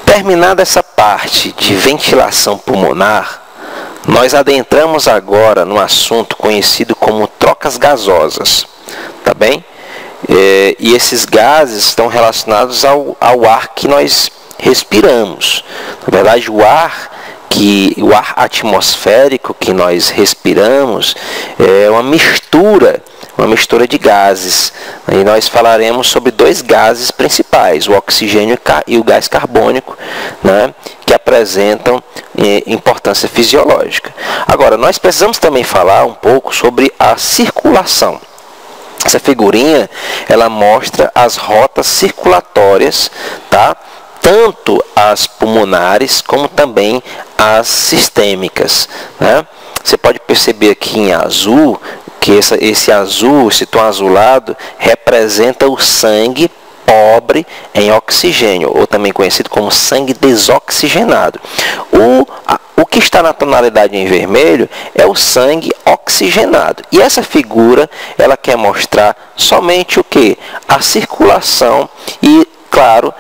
Terminada essa parte de ventilação pulmonar, nós adentramos agora no assunto conhecido como trocas gasosas, tá bem? E esses gases estão relacionados ao ar que nós respiramos. Na verdade, o ar atmosférico que nós respiramos é uma mistura de gases. E nós falaremos sobre dois gases principais, o oxigênio e o gás carbônico, né, que apresentam importância fisiológica. Agora, nós precisamos também falar um pouco sobre a circulação. Essa figurinha, ela mostra as rotas circulatórias, tá? Tanto as pulmonares como também as sistêmicas, né? Você pode perceber aqui em azul que esse azul, esse tom azulado, representa o sangue pobre em oxigênio, ou também conhecido como sangue desoxigenado. O que está na tonalidade em vermelho é o sangue oxigenado. E essa figura, ela quer mostrar somente o que? A circulação e, claro,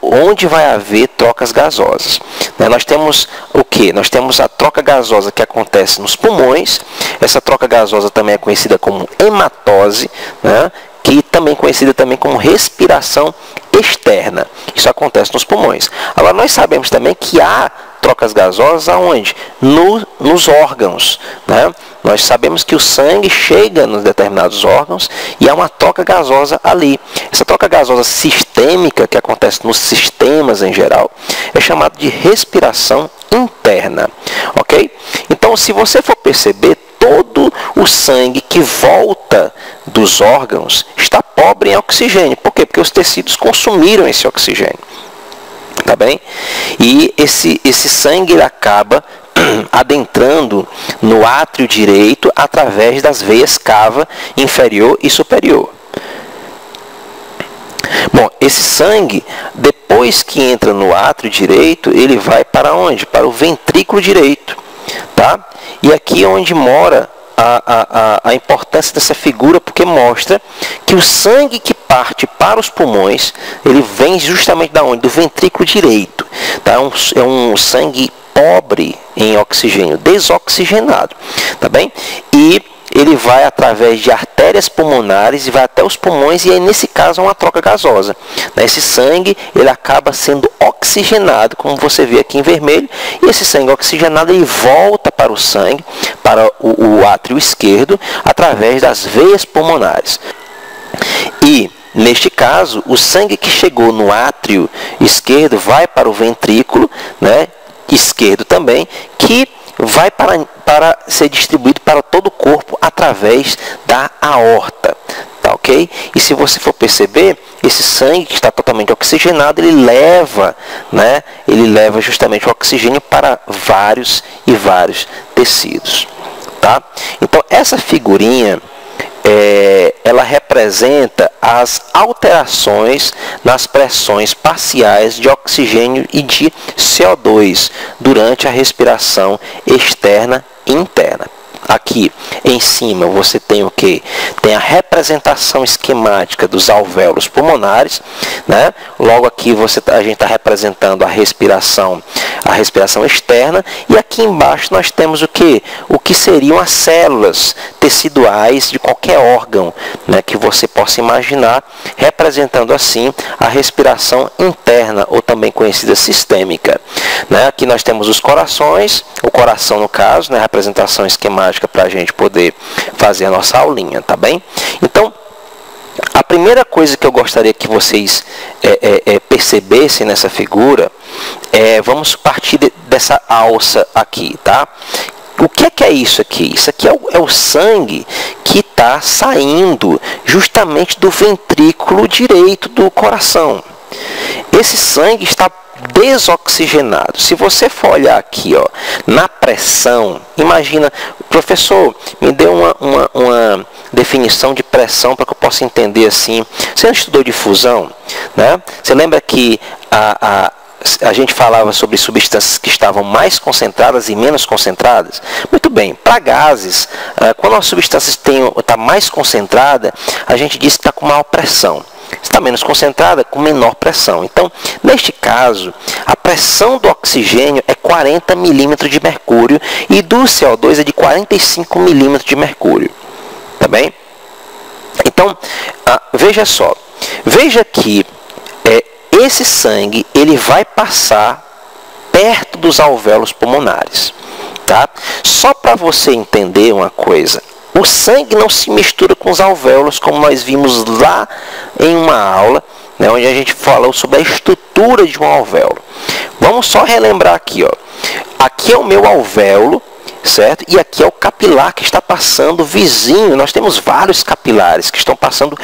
onde vai haver trocas gasosas. Nós temos o que? Nós temos a troca gasosa que acontece nos pulmões. Essa troca gasosa também é conhecida como hematose, né? Que também é conhecida também como respiração externa. Isso acontece nos pulmões. Agora, nós sabemos também que há trocas gasosas aonde? Nos órgãos, né? Nós sabemos que o sangue chega nos determinados órgãos e há uma troca gasosa ali. Essa troca gasosa sistêmica, que acontece nos sistemas em geral, é chamada de respiração interna. Ok? Então, se você for perceber, todo o sangue que volta dos órgãos está pobre em oxigênio. Por quê? Porque os tecidos consumiram esse oxigênio. Tá bem? E esse sangue ele acaba adentrando no átrio direito através das veias cava inferior e superior. Bom, esse sangue, depois que entra no átrio direito, ele vai para onde? Para o ventrículo direito. Tá? E aqui é onde mora a importância dessa figura, porque mostra que o sangue que parte para os pulmões, ele vem justamente da onde? Do ventrículo direito. Tá? É um sangue pobre em oxigênio, desoxigenado. Tá bem? E ele vai através de artérias pulmonares e vai até os pulmões, e aí nesse caso é uma troca gasosa. Esse sangue ele acaba sendo oxigenado, como você vê aqui em vermelho, e esse sangue oxigenado ele volta para o sangue, para o átrio esquerdo, através das veias pulmonares. E neste caso, o sangue que chegou no átrio esquerdo vai para o ventrículo, né, esquerdo também, que vai para ser distribuído para todo o corpo através da aorta. Tá, ok? E se você for perceber, esse sangue que está totalmente oxigenado, ele leva justamente o oxigênio para vários e vários tecidos. Tá? Então, essa figurinha, ela representa as alterações nas pressões parciais de oxigênio e de CO2 durante a respiração externa e interna. Aqui em cima você tem o que? Tem a representação esquemática dos alvéolos pulmonares, né? Logo aqui a gente está representando a respiração externa, e aqui embaixo nós temos o que? O que seriam as células teciduais de qualquer órgão, né, que você possa imaginar, representando assim a respiração interna, ou também conhecida sistêmica. Né? Aqui nós temos os corações, o coração no caso, né, representação esquemática para a gente poder fazer a nossa aulinha, tá bem? Então, a primeira coisa que eu gostaria que vocês percebessem nessa figura, vamos partir dessa alça aqui, tá? O que é isso aqui? Isso aqui é o sangue que está saindo justamente do ventrículo direito do coração. Esse sangue está desoxigenado. Se você for olhar aqui, ó, na pressão, imagina, professor, me dê uma definição de pressão para que eu possa entender assim. Você não estudou difusão, né? Você lembra que a gente falava sobre substâncias que estavam mais concentradas e menos concentradas? Muito bem, para gases, quando uma substância está mais concentrada, a gente diz que está com maior pressão. está menos concentrada, com menor pressão. Então, neste caso, a pressão do oxigênio é 40 milímetros de mercúrio e do CO2 é de 45 milímetros de mercúrio. Tá bem? Então, veja só. Veja que esse sangue ele vai passar perto dos alvéolos pulmonares. Tá? Só para você entender uma coisa, o sangue não se mistura com os alvéolos, como nós vimos lá em uma aula, né, onde a gente falou sobre a estrutura de um alvéolo. Vamos só relembrar aqui. Ó. Aqui é o meu alvéolo, certo? E aqui é o capilar que está passando vizinho. Nós temos vários capilares que estão passando,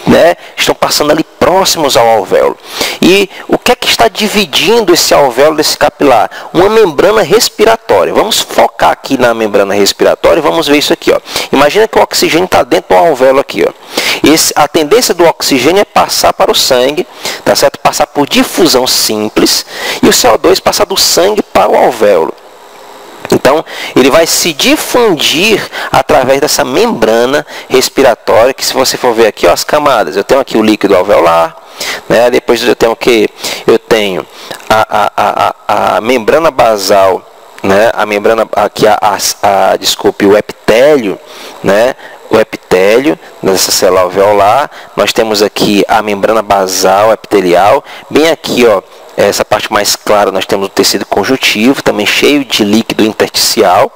né, estão passando ali próximos ao alvéolo. E o que é que está dividindo esse alvéolo desse capilar? Uma membrana respiratória. Vamos focar aqui na membrana respiratória e vamos ver isso aqui. Ó. Imagina que o oxigênio está dentro do alvéolo aqui. Ó. A tendência do oxigênio é passar para o sangue, tá certo? Passar por difusão simples, e o CO2 passar do sangue para o alvéolo. Então, ele vai se difundir através dessa membrana respiratória, que se você for ver aqui, ó, as camadas, eu tenho aqui o líquido alveolar, né? Depois eu tenho o que? Eu tenho a membrana basal, né? A membrana, aqui desculpe, o epitélio, né? O epitélio dessa célula alveolar, nós temos aqui a membrana basal epitelial, bem aqui, ó, essa parte mais clara, nós temos o tecido conjuntivo, também cheio de líquido intersticial.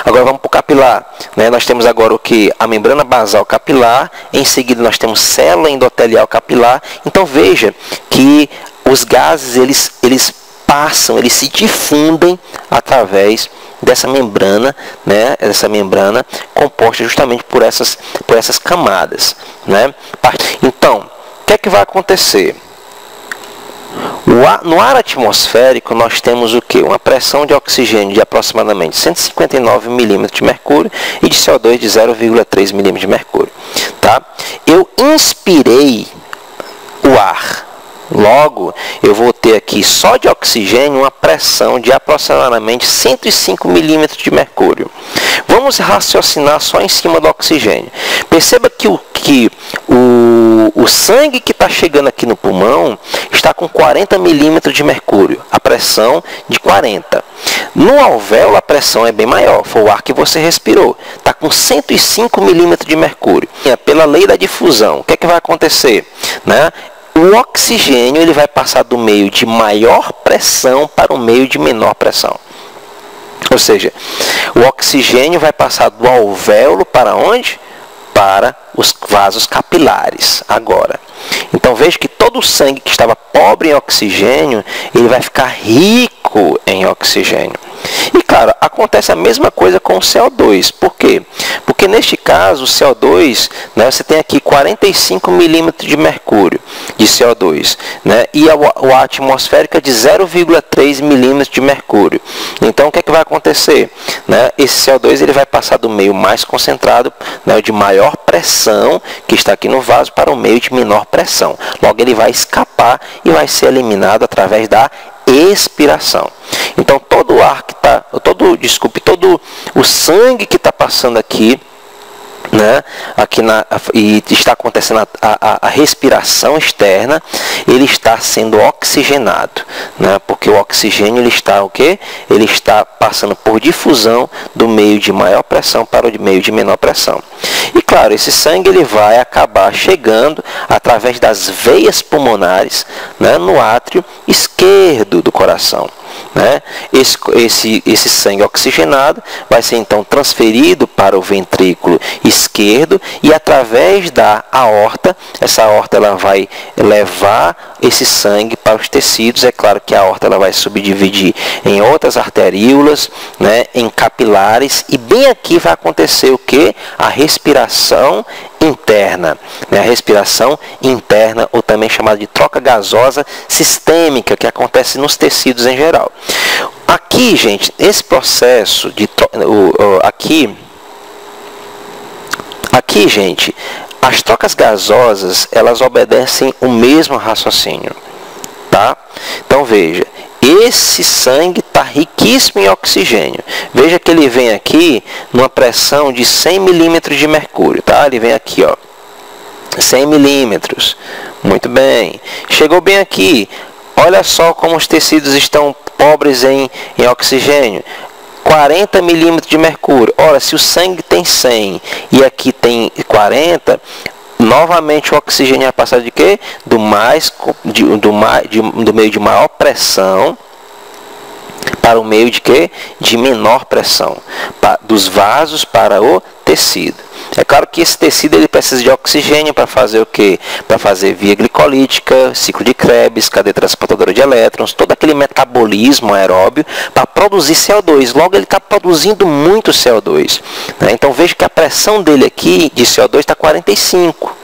Agora vamos para o capilar. Né? Nós temos agora o que? A membrana basal capilar, em seguida nós temos célula endotelial capilar. Então veja que os gases eles passam, eles se difundem através dessa membrana, né? Essa membrana composta justamente por essas camadas. Né? Então, o que é que vai acontecer? No ar atmosférico nós temos o que? Uma pressão de oxigênio de aproximadamente 159 milímetros de mercúrio e de CO2 de 0,3 milímetros de mercúrio. Tá? Eu inspirei o ar. Logo, eu vou ter aqui só de oxigênio uma pressão de aproximadamente 105 milímetros de mercúrio. Vamos raciocinar só em cima do oxigênio. Perceba que o sangue que está chegando aqui no pulmão está com 40 milímetros de mercúrio, a pressão de 40. No alvéolo a pressão é bem maior, foi o ar que você respirou, está com 105 milímetros de mercúrio. Pela lei da difusão, o que é que vai acontecer? Né? O oxigênio ele vai passar do meio de maior pressão para o meio de menor pressão. Ou seja, o oxigênio vai passar do alvéolo para onde? Para os vasos capilares agora. Então veja que todo o sangue que estava pobre em oxigênio, ele vai ficar rico em oxigênio. E claro, acontece a mesma coisa com o CO2. Por quê? Porque neste caso o CO2, né, você tem aqui 45 milímetros de mercúrio de CO2, né, e a atmosférica de 0,3 milímetros de mercúrio. Então o que é que vai acontecer? Né, esse CO2 ele vai passar do meio mais concentrado, né, de maior pressão, que está aqui no vaso, para o meio de menor pressão. Logo ele vai escapar e vai ser eliminado através da expiração. Então todo o ar que está, todo o sangue que está passando aqui, né, e está acontecendo a respiração externa, ele está sendo oxigenado, né, porque o oxigênio ele está o quê? Ele está passando por difusão do meio de maior pressão para o meio de menor pressão. E claro, esse sangue ele vai acabar chegando através das veias pulmonares, né, no átrio esquerdo do coração. Né? Esse sangue oxigenado vai ser então transferido para o ventrículo esquerdo e através da aorta, essa aorta ela vai levar esse sangue para os tecidos. É claro que a aorta ela vai subdividir em outras arteríolas, né, em capilares, e bem aqui vai acontecer o que? A respiração interna, né? A respiração interna, ou também chamada de troca gasosa sistêmica, que acontece nos tecidos em geral. Aqui, gente, esse processo de aqui, gente, as trocas gasosas, elas obedecem o mesmo raciocínio, tá? Então veja, esse sangue está riquíssimo em oxigênio. Veja que ele vem aqui numa pressão de 100 milímetros de mercúrio, tá? Ele vem aqui, ó. 100 milímetros. Muito bem. Chegou bem aqui. Olha só como os tecidos estão pobres em oxigênio. 40 milímetros de mercúrio. Ora, se o sangue tem 100 e aqui tem 40, novamente o oxigênio vai passar de quê? Do meio de maior pressão para o meio de quê? De menor pressão. Dos vasos para o tecido. É claro que esse tecido ele precisa de oxigênio para fazer o quê? Para fazer via glicolítica, ciclo de Krebs, cadeia transportadora de elétrons, todo aquele metabolismo aeróbio para produzir CO2. Logo ele está produzindo muito CO2. Né? Então veja que a pressão dele aqui de CO2 está 45.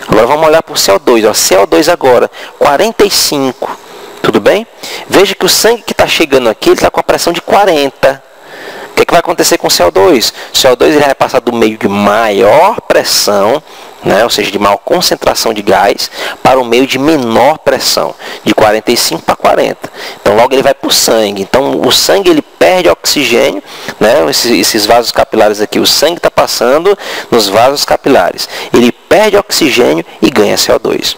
Agora vamos olhar para o CO2. Ó, CO2 agora, 45. Tudo bem? Veja que o sangue que está chegando aqui está com a pressão de 40. O que vai acontecer com o CO2? O CO2 ele vai passar do meio de maior pressão, né, ou seja, de maior concentração de gás, para o meio de menor pressão, de 45 para 40. Então logo ele vai para o sangue. Então o sangue ele perde oxigênio, né, esses vasos capilares aqui, o sangue está passando nos vasos capilares. Ele perde oxigênio e ganha CO2.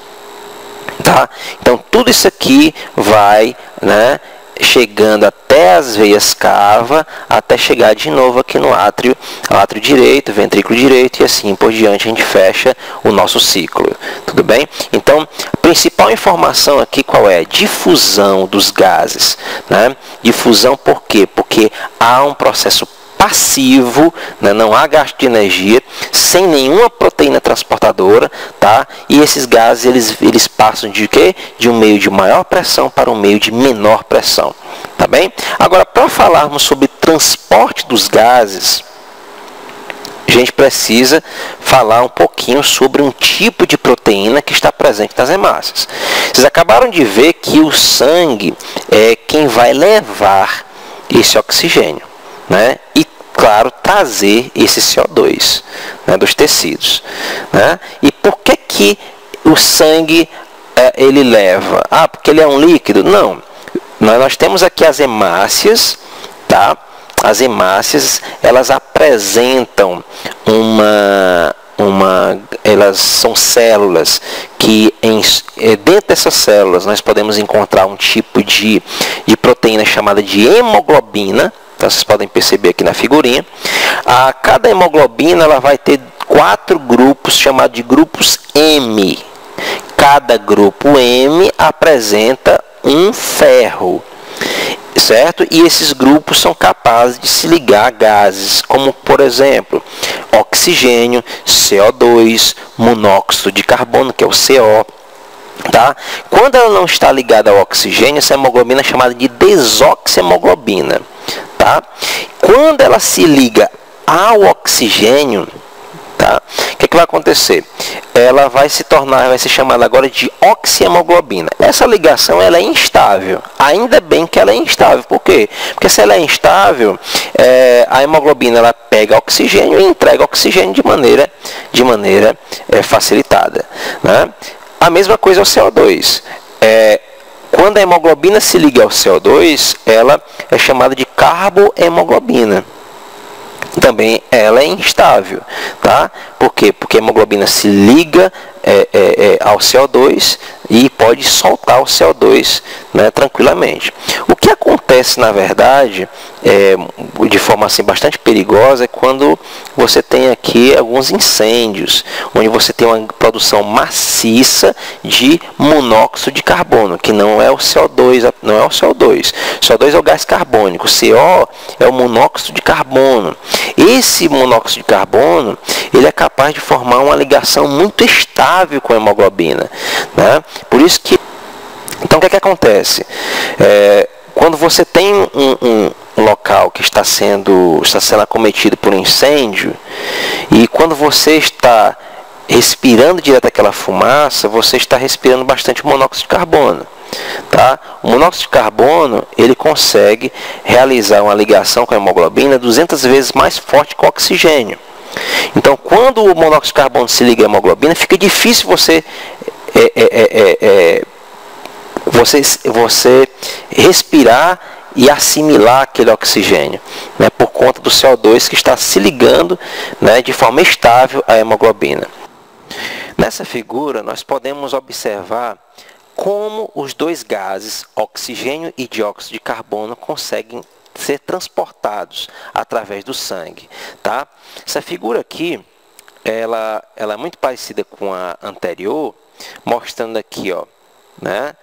Tá? Então tudo isso aqui vai, né, chegando até as veias cava, até chegar de novo aqui no átrio direito, ventrículo direito, e assim por diante a gente fecha o nosso ciclo. Tudo bem? Então, a principal informação aqui qual é? Difusão dos gases. Né? Difusão por quê? Porque há um processo passivo, né? Não há gasto de energia, sem nenhuma proteína transportadora, tá? E esses gases eles passam de quê? De um meio de maior pressão para um meio de menor pressão, tá bem? Agora, para falarmos sobre transporte dos gases, a gente precisa falar um pouquinho sobre um tipo de proteína que está presente nas hemácias. Vocês acabaram de ver que o sangue é quem vai levar esse oxigênio, né? E claro, trazer esse CO2, né, dos tecidos, né? E por que o sangue ele leva? Ah, porque ele é um líquido? Não. Nós temos aqui as hemácias, tá? As hemácias, elas apresentam elas são células que dentro dessas células nós podemos encontrar um tipo de proteína chamada de hemoglobina. Então, vocês podem perceber aqui na figurinha. Cada hemoglobina ela vai ter 4 grupos chamados de grupos M. Cada grupo M apresenta um ferro, certo? E esses grupos são capazes de se ligar a gases, como por exemplo, oxigênio, CO2, monóxido de carbono, que é o CO. Tá? Quando ela não está ligada ao oxigênio, essa hemoglobina é chamada de desoxihemoglobina. Tá? Quando ela se liga ao oxigênio, tá? O que vai acontecer? Ela vai ser chamada agora de oxihemoglobina. Essa ligação ela é instável. Ainda bem que ela é instável. Por quê? Porque se ela é instável, a hemoglobina ela pega oxigênio e entrega oxigênio de maneira facilitada. Né? A mesma coisa é o CO2. Quando a hemoglobina se liga ao CO2, ela é chamada de carbohemoglobina. Também ela é instável, tá? Por quê? Porque a hemoglobina se liga ao CO2 e pode soltar o CO2, né, tranquilamente. O que acontece, na verdade, de forma assim, bastante perigosa, é quando você tem aqui alguns incêndios, onde você tem uma produção maciça de monóxido de carbono, que não é o CO2, não é o CO2. O CO2 é o gás carbônico, o CO é o monóxido de carbono. Esse monóxido de carbono, ele é capaz de formar uma ligação muito estável com a hemoglobina, né? Por isso que, então o que acontece? Quando você tem um local que está sendo acometido por um incêndio, e quando você está respirando direto aquela fumaça, você está respirando bastante monóxido de carbono. Tá? O monóxido de carbono ele consegue realizar uma ligação com a hemoglobina 200 vezes mais forte que o oxigênio. Então, quando o monóxido de carbono se liga à hemoglobina, fica difícil você respirar e assimilar aquele oxigênio, né, por conta do CO2 que está se ligando, né, de forma estável à hemoglobina. Nessa figura, nós podemos observar como os dois gases, oxigênio e dióxido de carbono, conseguem ser transportados através do sangue, tá? Essa figura aqui, ela é muito parecida com a anterior, mostrando aqui, ó, né?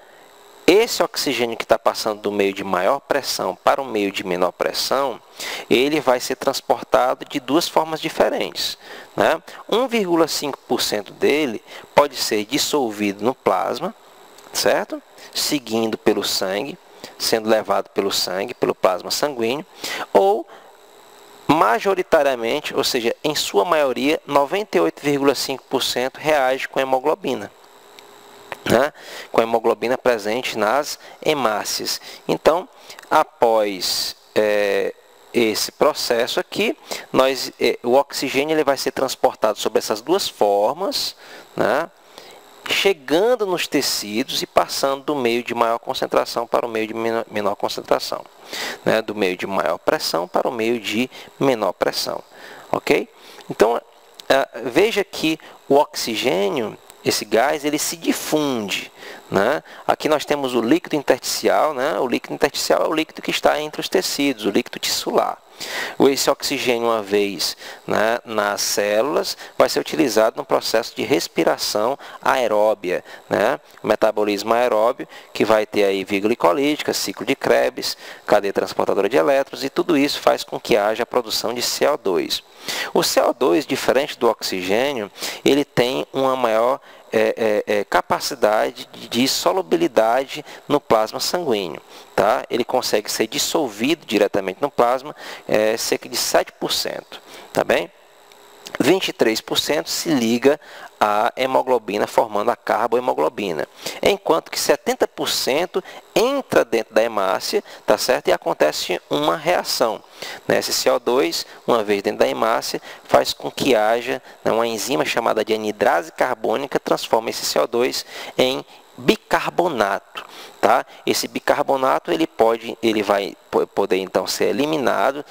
Esse oxigênio que está passando do meio de maior pressão para o meio de menor pressão, ele vai ser transportado de duas formas diferentes, né? 1,5% dele pode ser dissolvido no plasma, certo? Seguindo pelo sangue, sendo levado pelo sangue, pelo plasma sanguíneo, ou majoritariamente, ou seja, em sua maioria, 98,5% reage com a hemoglobina, né? Com a hemoglobina presente nas hemácias. Então, após esse processo aqui, o oxigênio ele vai ser transportado sobre essas duas formas, né? Chegando nos tecidos e passando do meio de maior concentração para o meio de menor concentração, né? Do meio de maior pressão para o meio de menor pressão, ok? Então, veja que o oxigênio, esse gás, ele se difunde, né? Aqui nós temos o líquido intersticial, né? O líquido intersticial é o líquido que está entre os tecidos, o líquido tissular. Esse oxigênio, uma vez, né, nas células, vai ser utilizado no processo de respiração aeróbia, né? Metabolismo aeróbio, que vai ter aí via glicolítica, ciclo de Krebs, cadeia transportadora de elétrons, e tudo isso faz com que haja a produção de CO2. O CO2, diferente do oxigênio, ele tem uma maior capacidade de solubilidade no plasma sanguíneo, tá? Ele consegue ser dissolvido diretamente no plasma, cerca de 7%, tá bem? 23% se liga à hemoglobina, formando a carbohemoglobina, enquanto que 70% entra dentro da hemácia, tá certo? E acontece uma reação, né? Esse CO2, uma vez dentro da hemácia, faz com que haja, né, uma enzima chamada de anidrase carbônica, transforma esse CO2 em bicarbonato, tá? Esse bicarbonato ele vai poder então ser eliminado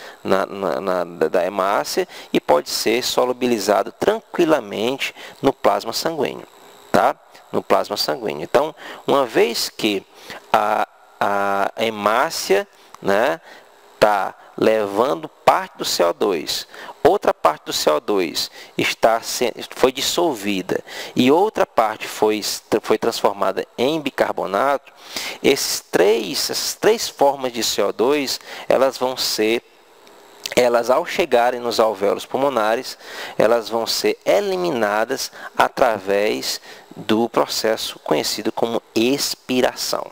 da hemácia e pode ser solubilizado tranquilamente no plasma sanguíneo, tá? No plasma sanguíneo. Então, uma vez que a hemácia, né, está levando parte do CO2, outra parte do CO2 foi dissolvida e outra parte foi transformada em bicarbonato, essas três formas de CO2, elas ao chegarem nos alvéolos pulmonares, elas vão ser eliminadas através do processo conhecido como expiração.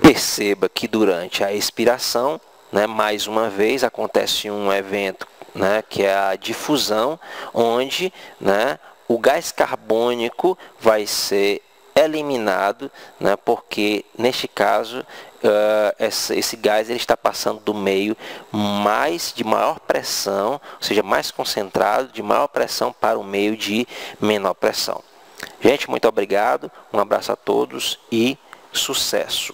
Perceba que durante a expiração, né, mais uma vez, acontece um evento, né, que é a difusão, onde, né, o gás carbônico vai ser eliminado, né, porque, neste caso, esse gás ele está passando do meio de maior pressão, ou seja, mais concentrado, de maior pressão para o meio de menor pressão. Gente, muito obrigado, um abraço a todos e sucesso!